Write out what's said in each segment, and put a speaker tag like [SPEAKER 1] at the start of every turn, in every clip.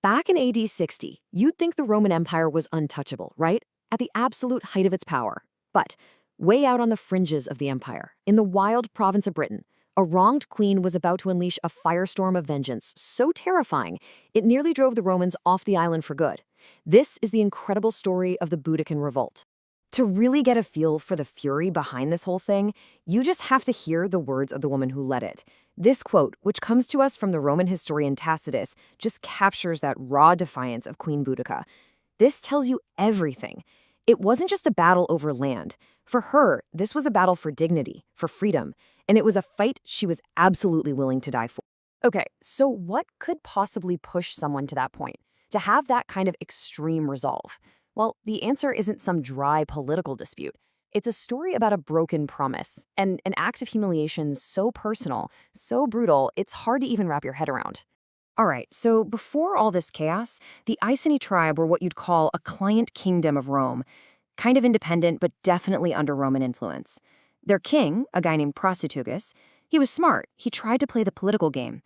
[SPEAKER 1] Back in AD 60, you'd think the Roman Empire was untouchable, right? At the absolute height of its power. But way out on the fringes of the empire, in the wild province of Britain, a wronged queen was about to unleash a firestorm of vengeance so terrifying it nearly drove the Romans off the island for good. This is the incredible story of the Boudican Revolt. To really get a feel for the fury behind this whole thing, you just have to hear the words of the woman who led it. This quote, which comes to us from the Roman historian Tacitus, just captures that raw defiance of Queen Boudica. This tells you everything. It wasn't just a battle over land. For her, this was a battle for dignity, for freedom, and it was a fight she was absolutely willing to die for. Okay, so what could possibly push someone to that point, to have that kind of extreme resolve? Well, the answer isn't some dry political dispute. It's a story about a broken promise, and an act of humiliation so personal, so brutal, it's hard to even wrap your head around. All right, so before all this chaos, the Iceni tribe were what you'd call a client kingdom of Rome, kind of independent but definitely under Roman influence. Their king, a guy named Prostitugus, he was smart. He tried to play the political game.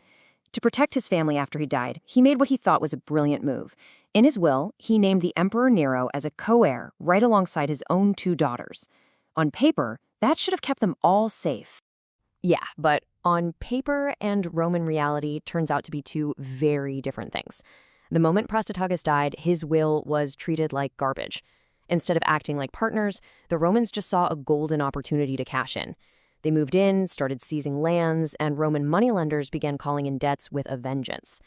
[SPEAKER 1] To protect his family after he died, he made what he thought was a brilliant move. In his will, he named the Emperor Nero as a co-heir right alongside his own two daughters. On paper, that should have kept them all safe. Yeah, but on paper and Roman reality turns out to be two very different things. The moment Prostitugus died, his will was treated like garbage. Instead of acting like partners, the Romans just saw a golden opportunity to cash in. They moved in, started seizing lands, and Roman moneylenders began calling in debts with a vengeance.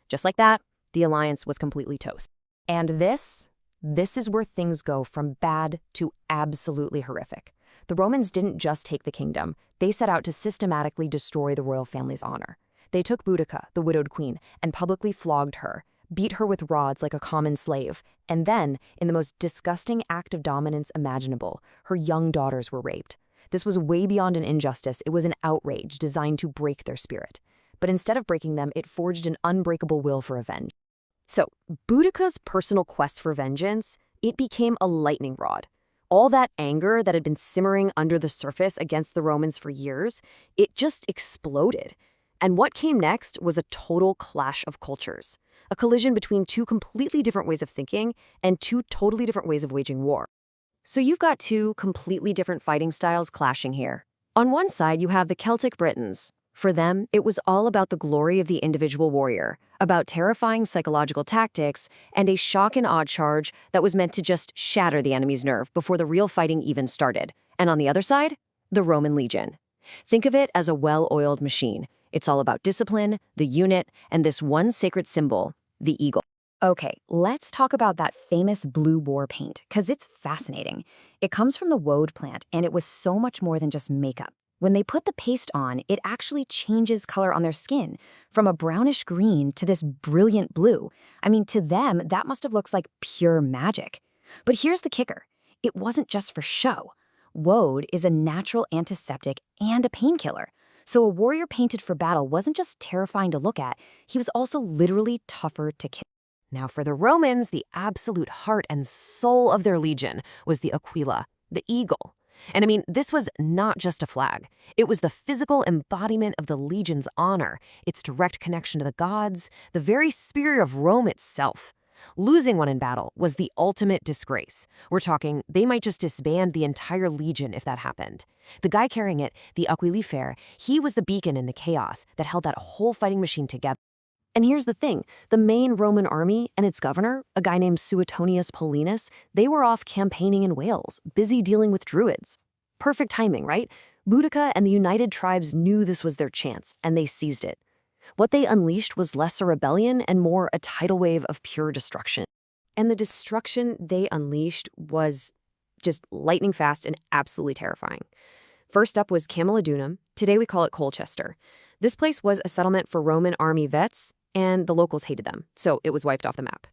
[SPEAKER 1] Just like that, the alliance was completely toast. And this is where things go from bad to absolutely horrific. The Romans didn't just take the kingdom, they set out to systematically destroy the royal family's honor. They took Boudica, the widowed queen, and publicly flogged her, beat her with rods like a common slave, and then, in the most disgusting act of dominance imaginable, her young daughters were raped. This was way beyond an injustice, it was an outrage designed to break their spirit. But instead of breaking them, it forged an unbreakable will for revenge. So, Boudica's personal quest for vengeance, it became a lightning rod. All that anger that had been simmering under the surface against the Romans for years, it just exploded. And what came next was a total clash of cultures, a collision between two completely different ways of thinking and two totally different ways of waging war. So you've got two completely different fighting styles clashing here. On one side, you have the Celtic Britons. For them, it was all about the glory of the individual warrior, about terrifying psychological tactics, and a shock and awe charge that was meant to just shatter the enemy's nerve before the real fighting even started. And on the other side, the Roman legion. Think of it as a well-oiled machine. It's all about discipline, the unit, and this one sacred symbol, the eagle. Okay, let's talk about that famous blue boar paint, because it's fascinating. It comes from the woad plant, and it was so much more than just makeup. When they put the paste on, it actually changes color on their skin, from a brownish green to this brilliant blue. I mean, to them, that must have looked like pure magic. But here's the kicker. It wasn't just for show. Woad is a natural antiseptic and a painkiller. So a warrior painted for battle wasn't just terrifying to look at, he was also literally tougher to kill. Now for the Romans, the absolute heart and soul of their legion was the aquila, the eagle. And I mean, this was not just a flag. It was the physical embodiment of the legion's honor, its direct connection to the gods, the very spirit of Rome itself. Losing one in battle was the ultimate disgrace. We're talking, they might just disband the entire legion if that happened. The guy carrying it, the aquilifer, he was the beacon in the chaos that held that whole fighting machine together. And here's the thing, the main Roman army and its governor, a guy named Suetonius Paulinus, they were off campaigning in Wales, busy dealing with druids. Perfect timing, right? Boudicca and the united tribes knew this was their chance, and they seized it. What they unleashed was less a rebellion and more a tidal wave of pure destruction. And the destruction they unleashed was just lightning fast and absolutely terrifying. First up was Camulodunum. Today we call it Colchester. This place was a settlement for Roman army vets, and the locals hated them, so it was wiped off the map.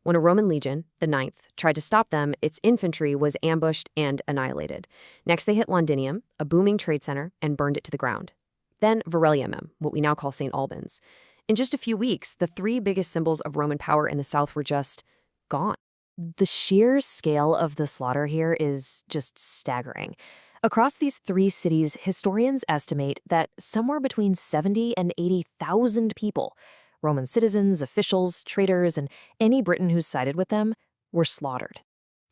[SPEAKER 1] When a Roman legion, the 9th, tried to stop them, its infantry was ambushed and annihilated. Next, they hit Londinium, a booming trade center, and burned it to the ground. Then Verulamium, what we now call St. Albans. In just a few weeks, the three biggest symbols of Roman power in the south were just gone. The sheer scale of the slaughter here is just staggering. Across these three cities, historians estimate that somewhere between 70 and 80,000 people, Roman citizens, officials, traders, and any Briton who sided with them were slaughtered.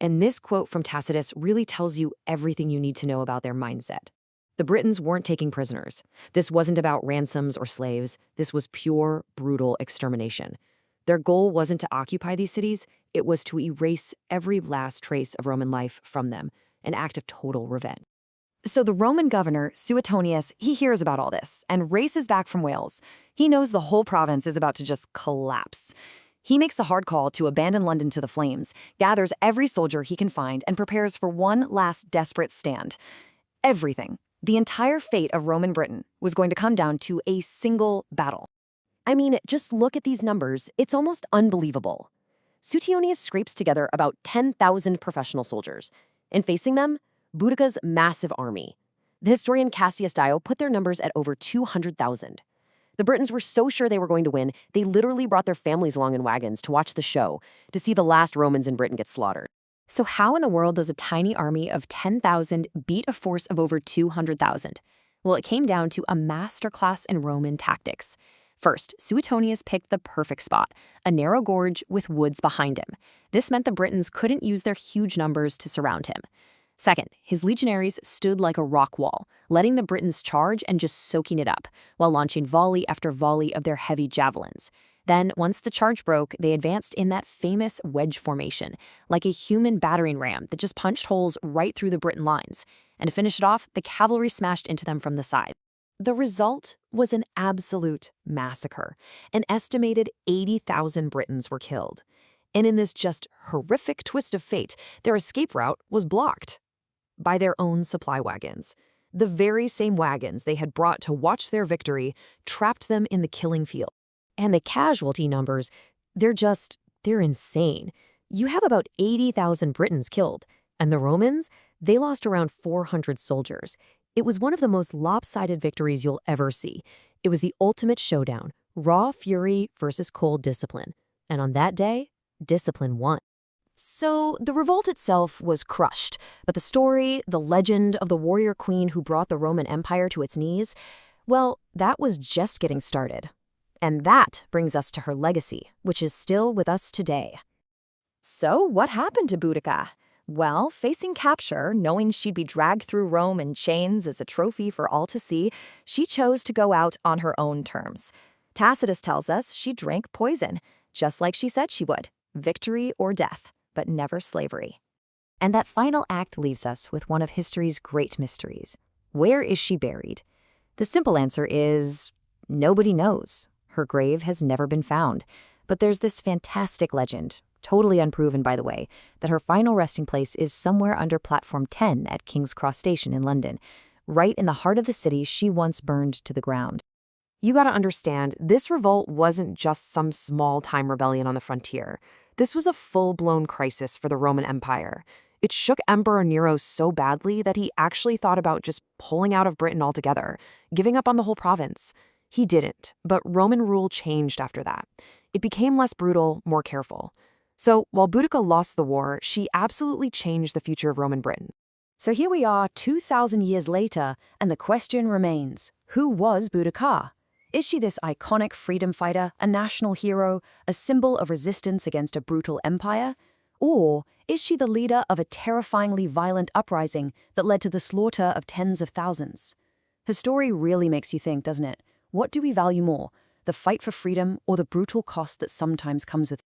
[SPEAKER 1] And this quote from Tacitus really tells you everything you need to know about their mindset. The Britons weren't taking prisoners. This wasn't about ransoms or slaves. This was pure, brutal extermination. Their goal wasn't to occupy these cities, it was to erase every last trace of Roman life from them, an act of total revenge. So the Roman governor, Suetonius, he hears about all this and races back from Wales. He knows the whole province is about to just collapse. He makes the hard call to abandon London to the flames, gathers every soldier he can find, and prepares for one last desperate stand. Everything, the entire fate of Roman Britain, was going to come down to a single battle. I mean, just look at these numbers. It's almost unbelievable. Suetonius scrapes together about 10,000 professional soldiers, and facing them, Boudicca's massive army. The historian Cassius Dio put their numbers at over 200,000. The Britons were so sure they were going to win, they literally brought their families along in wagons to watch the show, to see the last Romans in Britain get slaughtered. So how in the world does a tiny army of 10,000 beat a force of over 200,000? Well, it came down to a masterclass in Roman tactics. First, Suetonius picked the perfect spot, a narrow gorge with woods behind him. This meant the Britons couldn't use their huge numbers to surround him. Second, his legionaries stood like a rock wall, letting the Britons charge and just soaking it up, while launching volley after volley of their heavy javelins. Then, once the charge broke, they advanced in that famous wedge formation, like a human battering ram that just punched holes right through the Briton lines. And to finish it off, the cavalry smashed into them from the side. The result was an absolute massacre. An estimated 80,000 Britons were killed. And in this just horrific twist of fate, their escape route was blocked by their own supply wagons. The very same wagons they had brought to watch their victory trapped them in the killing field. And the casualty numbers, they're insane. You have about 80,000 Britons killed, and the Romans, they lost around 400 soldiers. It was one of the most lopsided victories you'll ever see. It was the ultimate showdown, raw fury versus cold discipline. And on that day, discipline won. So the revolt itself was crushed, but the story, the legend of the warrior queen who brought the Roman Empire to its knees, well, that was just getting started. And that brings us to her legacy, which is still with us today. So what happened to Boudica? Well, facing capture, knowing she'd be dragged through Rome in chains as a trophy for all to see, she chose to go out on her own terms. Tacitus tells us she drank poison, just like she said she would, victory or death, but never slavery. And that final act leaves us with one of history's great mysteries. Where is she buried? The simple answer is nobody knows. Her grave has never been found. But there's this fantastic legend, totally unproven by the way, that her final resting place is somewhere under Platform 10 at King's Cross Station in London, right in the heart of the city she once burned to the ground. You gotta understand, this revolt wasn't just some small-time rebellion on the frontier. This was a full-blown crisis for the Roman Empire. It shook Emperor Nero so badly that he actually thought about just pulling out of Britain altogether, giving up on the whole province. He didn't, but Roman rule changed after that. It became less brutal, more careful. So while Boudica lost the war, she absolutely changed the future of Roman Britain. So here we are 2,000 years later, and the question remains, who was Boudica? Is she this iconic freedom fighter, a national hero, a symbol of resistance against a brutal empire? Or is she the leader of a terrifyingly violent uprising that led to the slaughter of tens of thousands? Her story really makes you think, doesn't it? What do we value more, the fight for freedom or the brutal cost that sometimes comes with it?